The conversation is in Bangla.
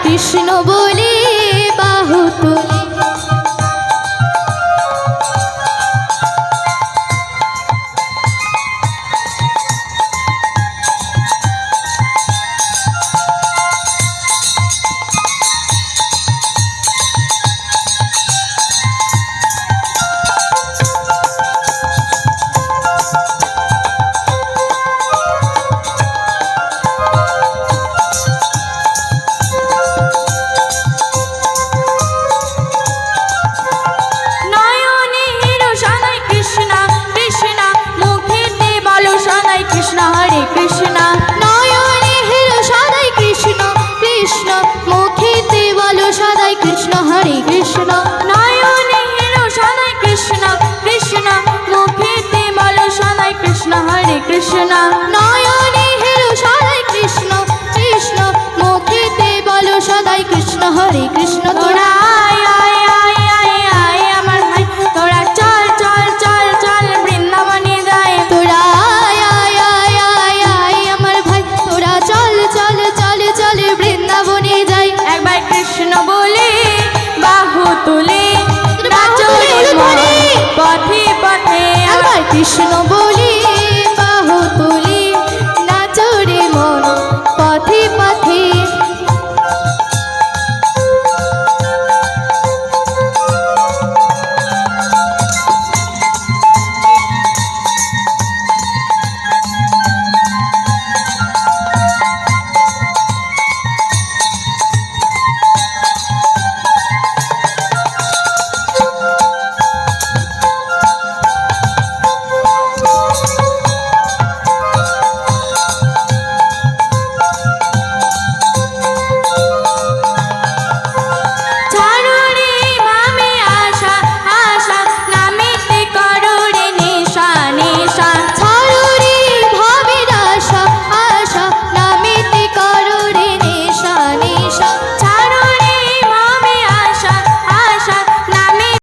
কৃষ্ণ বলে বাহু তুলে। হরে কৃষ্ণ নয়নে হেরো সদাই কৃষ্ণ কৃষ্ণ মুখেতে বলো সদাই কৃষ্ণ হরে কৃষ্ণ। নয়নে হেরো সদাই কৃষ্ণ কৃষ্ণ মুখেতে বলো সদাই কৃষ্ণ হরে কৃষ্ণ। নয়নে হেরো সদাই কৃষ্ণ কৃষ্ণ মুখেতে বলো সদাই কৃষ্ণ হরে কৃষ্ণ। তোরা